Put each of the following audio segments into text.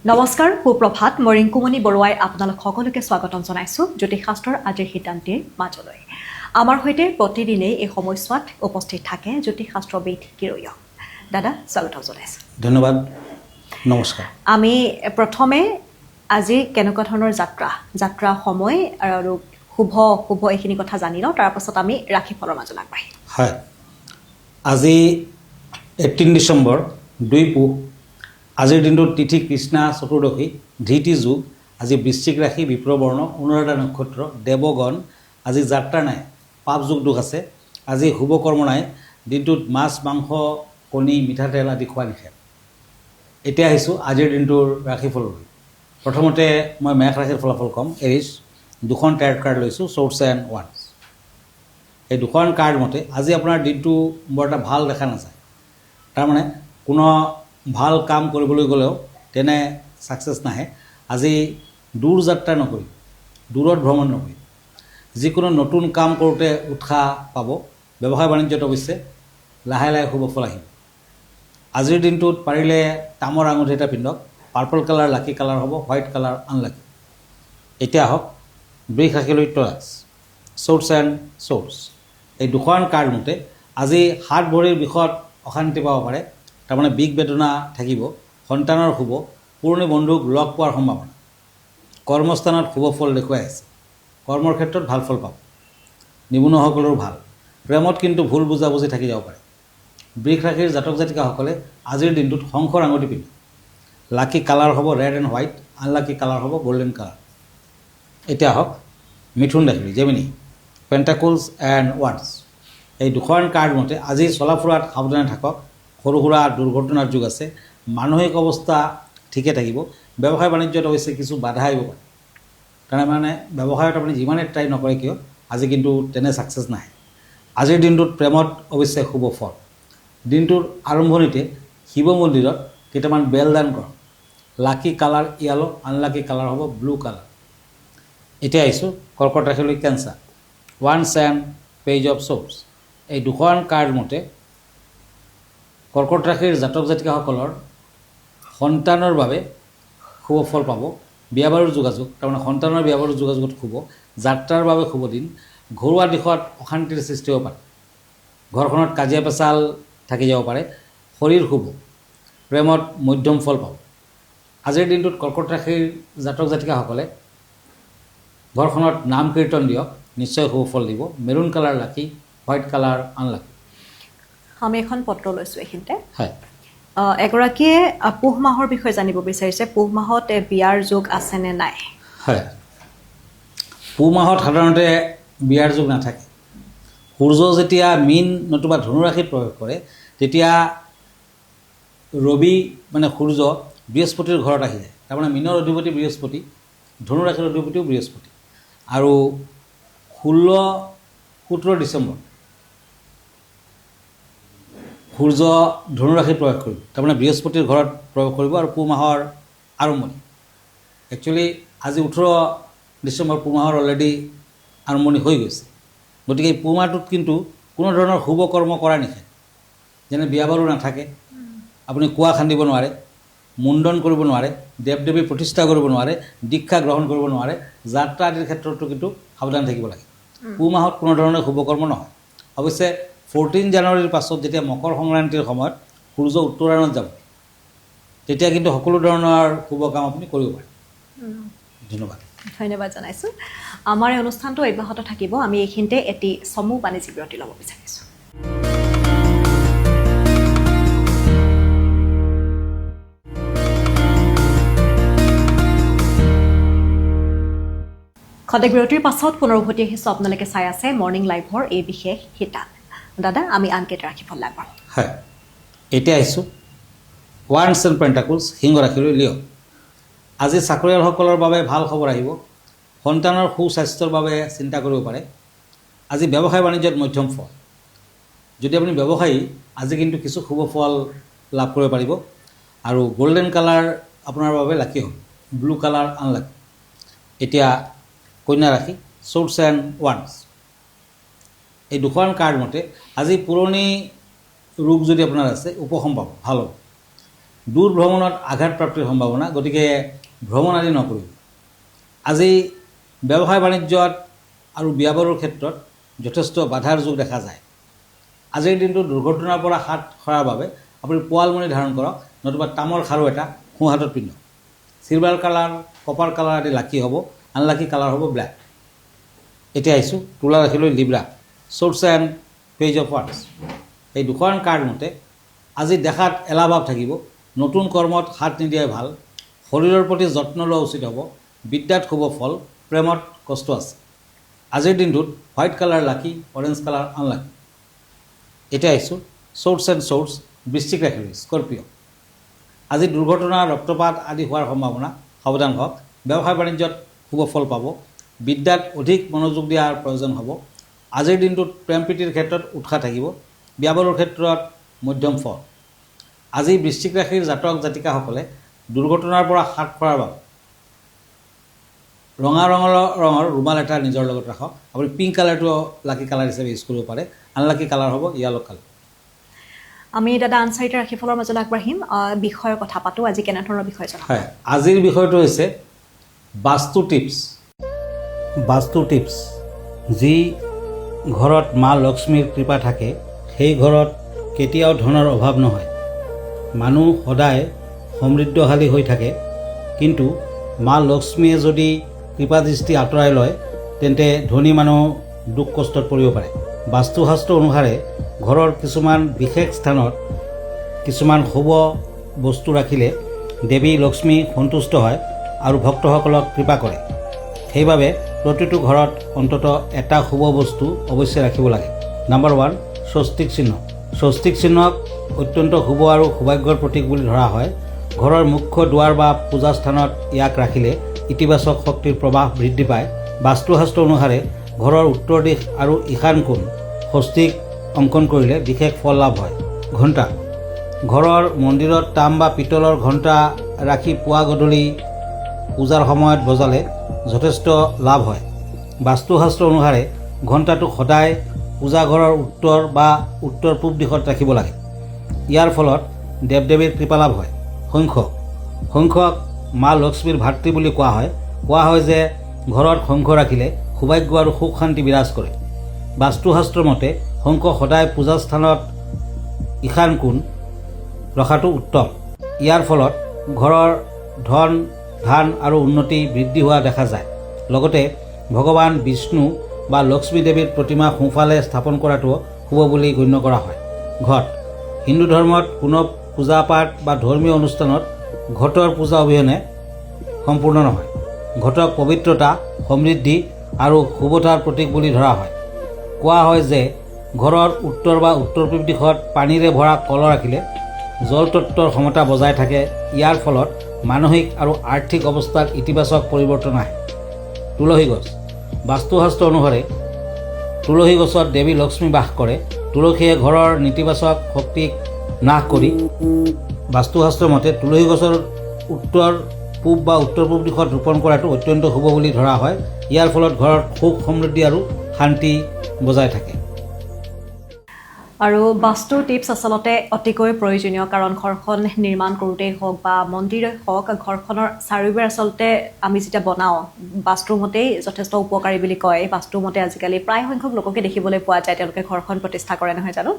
নমস্কাৰ সুপ্ৰভাত মই ৰিংকুমণি বৰুৱাই আপোনালোক সকলোকে স্বাগতম জনাইছোঁ জ্যোতিষশাস্ত্ৰৰ আজিৰ সিদ্ধান্তিৰ মাজলৈ আমাৰ সৈতে প্ৰতিদিনেই এই সময়ছোৱাত উপস্থিত থাকে জ্যোতিষশাস্ত্ৰবিদ কিৰয়ক দাদা স্বাগতম জনাইছোঁ ধন্যবাদ নমস্কাৰ আমি প্ৰথমে আজি কেনেকুৱা ধৰণৰ যাত্ৰা সময় আৰু শুভ এইখিনি কথা জানি লওঁ তাৰ পাছত আমি ৰাশিফলৰ মাজলৈ আগবাঢ়িম হয় আজি 18 ডিচেম্বৰ 2 পুহ আজিৰ দিনটোত তিথি কৃষ্ণা চতুৰ্দশী ধৃতি যুগ আজি বৃশ্চিক ৰাশি বিপ্ৰবৰ্ণ অনুৰাধা নক্ষত্ৰ দেৱগণ আজি যাত্ৰা নাই পাপ যুগ দুখ আছে আজি শুভ কৰ্ম নাই দিনটোত মাছ মাংস কণী মিঠাতেল আদি খোৱা নিষেধ এতিয়া আহিছোঁ আজিৰ দিনটোৰ ৰাশিফললৈ প্ৰথমতে মই মেষ ৰাশিৰ ফলাফল ক'ম এৰিছ দুখন টায়াৰ কাৰ্ড লৈছোঁ চৰ্টছ এণ্ড ওৱানছ এই দুখন কাৰ্ড মতে আজি আপোনাৰ দিনটো বৰ এটা ভাল দেখা নাযায় তাৰমানে কোনো ভাল কাম কৰিবলৈ গ'লেও তেনে ছাকচেছ নাহে আজি দূৰ যাত্ৰা নকৰি দূৰত ভ্ৰমণ নকৰি যিকোনো নতুন কাম কৰোঁতে উৎসাহ পাব ব্যৱসায় বাণিজ্যত অৱশ্যে লাহে লাহে শুভ ফল আহিব আজিৰ দিনটোত পাৰিলে তামৰ আঙুঠি এটা পিন্ধক পাৰ্পল কালাৰ লাকি কালাৰ হ'ব হোৱাইট কালাৰ আনলাকি এতিয়া আহক বৃষ ৰাশিলৈ টৰাছ চৰ্টছ এণ্ড চৰ্টছ এই দুখন কাৰ্ড মতে আজি হাত ভৰিৰ বিষত অশান্তি পাব পাৰে তাৰমানে বিষ বেদনা থাকিব সন্তানৰ শুভ পুৰণি বন্ধুক লগ পোৱাৰ সম্ভাৱনা কৰ্মস্থানত শুভ ফল দেখুৱাই আছে কৰ্মৰ ক্ষেত্ৰত ভাল ফল পাব নিবনুৱাসকলৰো ভাল প্ৰেমত কিন্তু ভুল বুজাবুজি থাকি যাব পাৰে বৃষ ৰাশিৰ জাতক জাতিকাসকলে আজিৰ দিনটোত শংখৰ আঙুঠি পিন্ধে লাকি কালাৰ হ'ব red and white unlucky colour হ'ব গল্ডেন কালাৰ এতিয়া আহক মিথুন ৰাশিৰ জেমিনি পেণ্টাকলছ এণ্ড ওৱানছ এই দুখন কাৰ্ড মতে আজি চলা ফুৰাত সাৱধানে থাকক সৰু সুৰা দুৰ্ঘটনাৰ যুগ আছে মানসিক অৱস্থা ঠিকে থাকিব ব্যৱসায় বাণিজ্যত অৱশ্যে কিছু বাধা আহিব পাৰে তাৰমানে ব্যৱসায়ত আপুনি যিমানে ট্ৰাই নকৰে কিয় আজি কিন্তু তেনে ছাকচেছ নাহে আজিৰ দিনটোত প্ৰেমত অৱশ্যে শুভ ফল দিনটোৰ আৰম্ভণিতে শিৱ মন্দিৰত কেইটামান বেল দান কৰক লাকি কালাৰ য়েলো আনলাকি কালাৰ হ'ব ব্লু কালাৰ এতিয়া আহিছোঁ কৰ্কট ৰাশিলৈ কেঞ্চাৰ ওৱানছ এণ্ড পেজ অফ শ্ব'ৰ্টছ এই দুখন কাৰ্ড মতে কৰ্কট ৰাশিৰ জাতক জাতিকাসকলৰ সন্তানৰ বাবে শুভ ফল পাব বিয়া বাৰুৰ যোগাযোগ তাৰমানে সন্তানৰ বিয়া বাৰুৰ যোগাযোগত শুভ যাত্ৰাৰ বাবে শুভ দিন ঘৰুৱা দিশত অশান্তিৰ সৃষ্টি হ'ব পাৰে ঘৰখনত কাজিয়া পেচাল থাকি যাব পাৰে শৰীৰ শুভ প্ৰেমত মধ্যম ফল পাব আজিৰ দিনটোত কৰ্কট ৰাশিৰ জাতক জাতিকাসকলে ঘৰখনত নাম কীৰ্তন দিয়ক নিশ্চয় শুভ ফল দিব মেৰুণ কালাৰ লাকি হোৱাইট কালাৰ আনলাকি আমি এখন পত্ৰ লৈছোঁ এইখিনিতে হয় এগৰাকীয়ে পুহ মাহৰ বিষয়ে জানিব বিচাৰিছে পুহ মাহত বিয়াৰ যোগ আছেনে নাই হয় পুহ মাহত সাধাৰণতে বিয়াৰ যোগ নাথাকে সূৰ্য যেতিয়া মীন নতুবা ধনু ৰাশিত প্ৰৱেশ কৰে তেতিয়া ৰবি মানে সূৰ্য বৃহস্পতিৰ ঘৰত আহি যায় তাৰমানে মীনৰ অধিপতি বৃহস্পতি ধনু ৰাশিৰ অধিপতিও বৃহস্পতি আৰু 16-17 ডিচেম্বৰ সূৰ্য ধনু ৰাশিত প্ৰৱেশ কৰিব তাৰমানে বৃহস্পতিৰ ঘৰত প্ৰৱেশ কৰিব আৰু পুহ মাহৰ আৰম্ভণি একচুৱেলি আজি 18 ডিচেম্বৰ পুহ মাহৰ অলৰেডি আৰম্ভণি হৈ গৈছে গতিকে এই পুহ মাহটোত কিন্তু কোনো ধৰণৰ শুভ কৰ্ম কৰা নিষেধ যেনে বিয়া বাৰু নাথাকে আপুনি কুঁৱা খান্দিব নোৱাৰে মুণ্ডন কৰিব নোৱাৰে দেৱ দেৱী প্ৰতিষ্ঠা কৰিব নোৱাৰে দীক্ষা গ্ৰহণ কৰিব নোৱাৰে যাত্ৰা আদিৰ ক্ষেত্ৰতো কিন্তু সাৱধান থাকিব লাগে পুহ মাহত কোনো ধৰণৰ শুভ কৰ্ম নহয় অৱশ্যে 14 জানুৱাৰীৰ পাছত যেতিয়া মকৰ সংক্ৰান্তিৰ সময়ত সূৰ্য উত্তৰায়ণত যাব তেতিয়া কিন্তু সকলো ধৰণৰ শুভ কাম আপুনি কৰিব পাৰে ধন্যবাদ জনাইছোঁ আমাৰ এই অনুষ্ঠানটো অব্যাহত থাকিব আমি এইখিনিতে এটি চমু বাণিজ্যিক বিৰতি ল'ব বিচাৰিছোঁ খন্তেক বিৰতিৰ পাছত পুনৰ উভতি আহিছোঁ আপোনালোকে চাই আছে মৰ্ণিং লাইভৰ এই বিশেষ শিতান দাদা আমি আনকেইটা ৰাশিফল আগবাঢ়োঁ হয় এতিয়া আহিছোঁ ওৱানছ এণ্ড পেণ্টাকলছ সিংহ ৰাশিলৈ লিঅ' আজি চাকৰিয়ালসকলৰ বাবে ভাল খবৰ আহিব সন্তানৰ সুস্বাস্থ্যৰ বাবে চিন্তা কৰিব পাৰে আজি ব্যৱসায় বাণিজ্যত মধ্যম ফল যদি আপুনি ব্যৱসায়ী আজি কিন্তু কিছু শুভ ফল লাভ কৰিব পাৰিব আৰু গল্ডেন কালাৰ আপোনাৰ বাবে লাকি হ'ব ব্লু কালাৰ আনলাকি এতিয়া কন্যা ৰাশি শ্বৰ্টছ এণ্ড ওৱানছ এই দুখন কাৰ্ড মতে আজি পুৰণি ৰোগ যদি আপোনাৰ আছে উপশম পাব ভাল হ'ব দূৰ ভ্ৰমণত আঘাতপ্ৰাপ্তিৰ সম্ভাৱনা, গতিকে ভ্ৰমণ আদি নকৰিব। আজি ব্যৱসায় বাণিজ্যত আৰু বিয়া বাৰুৰ ক্ষেত্ৰত যথেষ্ট বাধাৰ যোগ দেখা যায়। আজিৰ দিনটো দুৰ্ঘটনাৰ পৰা হাত সৰাৰ বাবে আপুনি পোৱালমণি ধাৰণ কৰক, নতুবা তামৰ খাৰু এটা সোঁ হাতত পিন্ধক। চিলভাৰ কালাৰ, কপাৰ কালাৰ আদি লাকি হ'ব, আনলাকি কালাৰ হ'ব ব্লেক। এতিয়া আহিছোঁ তুলা ৰাশিলৈ Libra, church and page of swords. এই দুখন কাৰ্ড মতে আজি দেখাত এলাহভাৱ থাকিব, নতুন কৰ্মত হাত নিদিয়াই ভাল, শৰীৰৰ প্ৰতি যত্ন লোৱা উচিত হ'ব, বিদ্যাত শুভ ফল, প্ৰেমত কষ্ট আছে। আজিৰ দিনটোত হোৱাইট কালাৰ লাকি, অৰেঞ্জ কালাৰ আনলাকি। এতিয়া আহিছোঁ চ'ৰ্চ এণ্ড চ'ৰ্চ বৃশ্চিক ৰাশিৰ স্কৰ্পিঅ'। আজি দুৰ্ঘটনা, ৰক্তপাত আদি হোৱাৰ সম্ভাৱনা, সাৱধান হওক। ব্যৱসায় বাণিজ্যত শুভ ফল পাব, বিদ্যাত অধিক মনোযোগ দিয়াৰ প্ৰয়োজন হ'ব। আজিৰ দিনটোত প্ৰেম প্ৰীতিৰ ক্ষেত্ৰত উৎসাহ থাকিব, বিয়া বাৰুৰ ক্ষেত্ৰত মধ্যম ফল। আজি বৃশ্চিক ৰাশিৰ জাতক জাতিকাসকলে দুৰ্ঘটনাৰ পৰা হাত সৰাৰ বাবে ৰঙা ৰঙৰ ৰুমাল এটা নিজৰ লগত ৰাখক। আপুনি পিংক কালাৰটো লাকি কালাৰ হিচাপে ইউজ কৰিব পাৰে, আনলাকি কালাৰ হ'ব য়েলো কালাৰ। আমি দাদা আন চাৰিটা ৰাশিফলৰ মাজলৈ আগবাঢ়িম, বিষয়ৰ কথা পাতোঁ। আজি কেনেধৰণৰ বিষয় জনাব? হয়, আজিৰ বিষয়টো হৈছে বাস্তু টিপছ। বাস্তু টিপছ। যি ঘৰত মা লক্ষ্মীৰ কৃপা থাকে সেই ঘৰত কেতিয়াও ধনৰ অভাৱ নহয়, মানুহ সদায় সমৃদ্ধশালী হৈ থাকে। কিন্তু মা লক্ষ্মীয়ে যদি কৃপাদৃষ্টি আঁতৰাই লয় তেন্তে ধনী মানুহ দুখ কষ্টত পৰিব পাৰে। বাস্তুশাস্ত্ৰ অনুসাৰে ঘৰৰ কিছুমান বিশেষ স্থানত কিছুমান শুভ বস্তু ৰাখিলে দেৱী লক্ষ্মী সন্তুষ্ট হয় আৰু ভক্তসকলক কৃপা কৰে। সেইবাবে প্ৰতিটো ঘৰত অন্ততঃ এটা শুভ বস্তু অৱশ্যে ৰাখিব লাগে। নম্বৰ 1, স্বস্তিক চিহ্ন। স্বস্তিক চিহ্নক অত্যন্ত শুভ আৰু সৌভাগ্যৰ প্ৰতীক বুলি ধৰা হয়। ঘৰৰ মুখ্য দুৱাৰ বা পূজাস্থানত ইয়াক ৰাখিলে ইতিবাচক শক্তিৰ প্ৰৱাহ বৃদ্ধি পায়। বাস্তুশাস্ত্ৰ অনুসাৰে ঘৰৰ উত্তৰ দিশ আৰু ঈশান কোণ স্বস্তিক অংকন কৰিলে বিশেষ ফল লাভ হয়। ঘণ্টা। ঘৰৰ মন্দিৰত তাম বা পিতলৰ ঘণ্টা ৰাখি পুৱা গধূলি পূজাৰ সময়ত বজালে যথেষ্ট লাভ হয়। বাস্তুশাস্ত্ৰ অনুসাৰে ঘণ্টাটো সদায় পূজাঘৰৰ উত্তৰ বা উত্তৰ পূব দিশত ৰাখিব লাগে। ইয়াৰ ফলত দেৱ দেৱীৰ কৃপা লাভ হয়। শংখ। শংখক মা লক্ষ্মীৰ ভাতৃ বুলি কোৱা হয়। কোৱা হয় যে ঘৰত শংখ ৰাখিলে সৌভাগ্য আৰু সুখ শান্তি বিৰাজ কৰে। বাস্তুশাস্ত্ৰ মতে শংখ সদায় পূজাস্থানত ঈশান কোণ ৰখাটো উত্তম। ইয়াৰ ফলত ঘৰৰ ধন ধান আৰু উন্নতি বৃদ্ধি হোৱা দেখা যায়। লগতে ভগৱান বিষ্ণু বা লক্ষ্মী দেৱীৰ প্ৰতিমা সোঁফালে স্থাপন কৰাটো শুভ বুলি গণ্য কৰা হয়। ঘট। হিন্দু ধৰ্মত কোনো পূজা পাঠ বা ধৰ্মীয় অনুষ্ঠানত ঘটৰ পূজা অবিহনে সম্পূৰ্ণ নহয়। ঘটক পবিত্ৰতা, সমৃদ্ধি আৰু শুভতাৰ প্ৰতীক বুলি ধৰা হয়। কোৱা হয় যে ঘৰৰ উত্তৰ বা উত্তৰ পূব দিশত পানীৰে ভৰা কল ৰাখিলে জলতত্বৰ সমতা বজাই থাকে। ইয়াৰ ফলত মানসিক আৰু আৰ্থিক অৱস্থাত ইতিবাচক পৰিৱৰ্তন আহে। তুলসী গছ। বাস্তুশাস্ত্ৰ অনুসাৰে তুলসী গছত দেৱী লক্ষ্মী বাস কৰে। তুলসীয়ে ঘৰৰ নেতিবাচক শক্তিক নাশ কৰি বাস্তুশাস্ত্ৰ মতে তুলসী গছৰ উত্তৰ পূব বা উত্তৰ পূব দিশত ৰোপণ কৰাটো অত্যন্ত শুভ বুলি ধৰা হয়। ইয়াৰ ফলত ঘৰত সুখ সমৃদ্ধি আৰু শান্তি বজাই থাকে। আৰু বাস্তু টিপছ আচলতে অতিকৈ প্ৰয়োজনীয়, কাৰণ ঘৰখন নিৰ্মাণ কৰোঁতেই হওক বা মন্দিৰেই হওক, ঘৰখনৰ চাৰিওবেৰ আচলতে আমি যেতিয়া বনাওঁ বাস্তুমতেই যথেষ্ট উপকাৰী বুলি কয়। বাস্তুমতে আজিকালি প্ৰায় সংখ্যক লোককে দেখিবলৈ পোৱা যায় তেওঁলোকে ঘৰখন প্ৰতিষ্ঠা কৰে, নহয় জানো?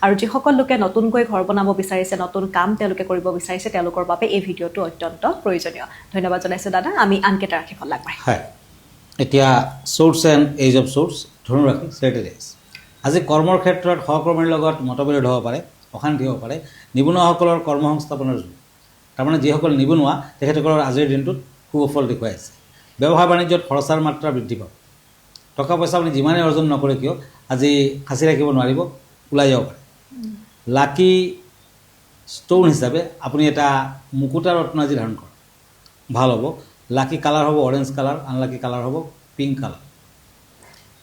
আৰু যিসকল লোকে নতুনকৈ ঘৰ বনাব বিচাৰিছে, নতুন কাম তেওঁলোকে কৰিব বিচাৰিছে, তেওঁলোকৰ বাবে এই ভিডিঅ'টো অত্যন্ত প্ৰয়োজনীয়। ধন্যবাদ জনাইছোঁ দাদা। আমি আনকেইটা ৰাশিফল আগবাঢ়িম। হয়, এতিয়া source and age of source ধনু ৰাশি চেটাৰডেজ। আজি কৰ্মৰ ক্ষেত্ৰত সহকৰ্মীৰ লগত মতবিৰোধ হ'ব পাৰে, অশান্তি হ'ব পাৰে। নিবনুৱাসকলৰ কৰ্মসংস্থাপনৰ যোগ, তাৰমানে যিসকল নিবনুৱা তেখেতসকলৰ আজিৰ দিনটোত শুভ ফল দেখুৱাই আছে। ব্যৱসায় বাণিজ্যত খৰচাৰ মাত্ৰা বৃদ্ধি পাব। টকা পইচা আপুনি যিমানেই অৰ্জন নকৰে কিয় আজি সাঁচি ৰাখিব নোৱাৰিব, ওলাই যাব পাৰে। লাকি ষ্ট'ন হিচাপে আপুনি এটা মুকুতা ৰত্ন আজি ধাৰণ কৰক, ভাল হ'ব। লাকি কালাৰ হ'ব অৰেঞ্জ কালাৰ, আনলাকি কালাৰ হ'ব পিংক কালাৰ।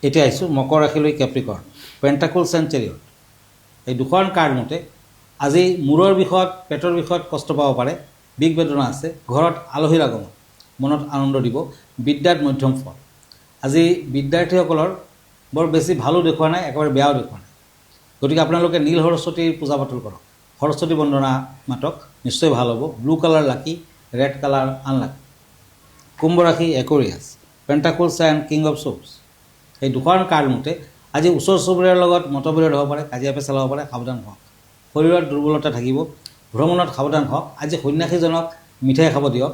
এতিয়া আহিছোঁ মকৰ ৰাশিলৈ কেপ্ৰিকৰ্ণ, পেণ্টাকুলছ এণ্ড চেৰিয়ট। এই দুখন কাৰ্ড মতে আজি মূৰৰ বিষত, পেটৰ বিষত কষ্ট পাব পাৰে, বিষ বেদনা আছে। ঘৰত আলহীৰ আগমন মনত আনন্দ দিব। বিদ্যাত মধ্যম ফল। আজি বিদ্যাৰ্থীসকলৰ বৰ বেছি ভালো দেখুওৱা নাই, একেবাৰে বেয়াও দেখুওৱা নাই। গতিকে আপোনালোকে নীল সৰস্বতীৰ পূজা পাতল কৰক, সৰস্বতী বন্দনা মাতক, নিশ্চয় ভাল হ'ব। ব্লু কালাৰ লাকি, ৰেড কালাৰ আনলাকি। কুম্ভ ৰাশি একুৰিয়াছ, পেণ্টাকলছ এণ্ড কিং অফ শ্ব'পছ। এই দুখন কাৰ্ড মতে আজি ওচৰ চুবুৰীয়াৰ লগত মতবিৰোধ হ'ব পাৰে, কাজিয়া পেচাল হ'ব পাৰে, সাৱধান হওক। শৰীৰত দুৰ্বলতা থাকিব, ভ্ৰমণত সাৱধান হওক। আজি সন্যাসীজনক মিঠাই খাব দিয়ক।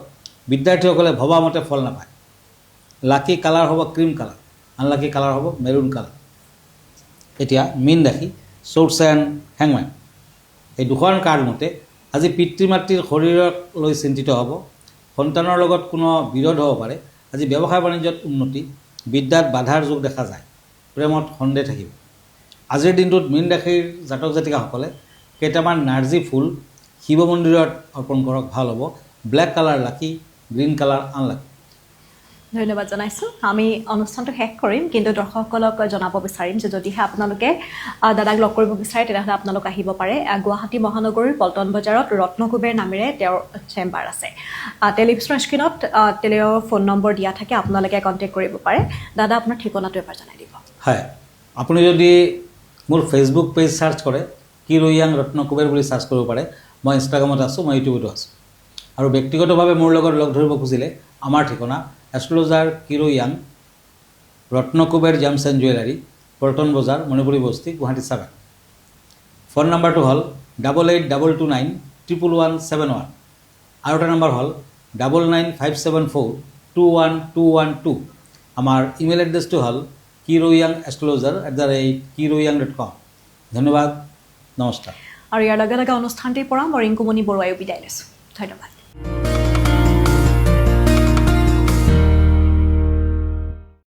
বিদ্যাৰ্থীসকলে ভবামতে ফল নাপায়। লাকি কালাৰ হ'ব ক্ৰীম কালাৰ, আনলাকি কালাৰ হ'ব মেৰুণ কালাৰ। এতিয়া মীন ৰাশি, শ্বৰ্টছ এণ্ড হেংমেন। এই দুখন কাৰ্ড মতে আজি পিতৃ মাতৃৰ শৰীৰক লৈ চিন্তিত হ'ব। সন্তানৰ লগত কোনো বিৰোধ হ'ব পাৰে। আজি ব্যৱসায় বাণিজ্যত উন্নতি, বিদ্যাত বাধাৰ যোগ দেখা যায়। প্ৰেমত সন্দেহ থাকিব। আজিৰ দিনটোত মীন ৰাশিৰ জাতক জাতিকাসকলে কেইটামান নাৰ্জী ফুল শিৱ মন্দিৰত অৰ্পণ কৰক, ভাল হ'ব। ব্লেক কালাৰ লাকি, গ্ৰীণ কালাৰ আনলাকি। ধন্যবাদ জনাইছোঁ। আমি অনুষ্ঠানটো শেষ কৰিম, কিন্তু দৰ্শকসকলক জনাব বিচাৰিম যে যদিহে আপোনালোকে দাদাক লগ কৰিব বিচাৰে তেনেহ'লে আপোনালোক আহিব পাৰে। গুৱাহাটী মহানগৰীৰ পল্টন বজাৰত ৰত্নকুবেৰ নামেৰে তেওঁৰ চেম্বাৰ আছে। টেলিভিছনৰ স্ক্ৰীণত তেওঁৰ ফোন নম্বৰ দিয়া থাকে, আপোনালোকে কণ্টেক্ট কৰিব পাৰে। দাদা, আপোনাৰ ঠিকনাটো এবাৰ জনাই দিব। হয়, আপুনি যদি মোৰ ফেচবুক পেজ চাৰ্চ কৰে, কিৰোয়াং ৰত্নকুবেৰ বুলি চাৰ্চ কৰিব পাৰে। মই ইনষ্টাগ্ৰামত আছোঁ, মই ইউটিউবতো আছোঁ। আৰু ব্যক্তিগতভাৱে মোৰ লগত লগ ধৰিব খুজিলে আমাৰ ঠিকনা astrologer Kirowang, Ratnakuber gems and jewellery, Paltan Bazar, Manipuri বস্তি, গুৱাহাটী 7। ফোন নাম্বাৰটো হ'ল 8829911171। আৰু এটা নম্বৰ হ'ল 9957421212। আমাৰ ইমেইল এড্ৰেছটো হ'ল kiroyangastrologer@kiroyang.com। ধন্যবাদ, নমস্কাৰ। আৰু ইয়াৰ লগে লগে অনুষ্ঠানটিৰ পৰা মই ৰিংকুমণি বৰুৱাইও বিদায় লৈছোঁ। ধন্যবাদ।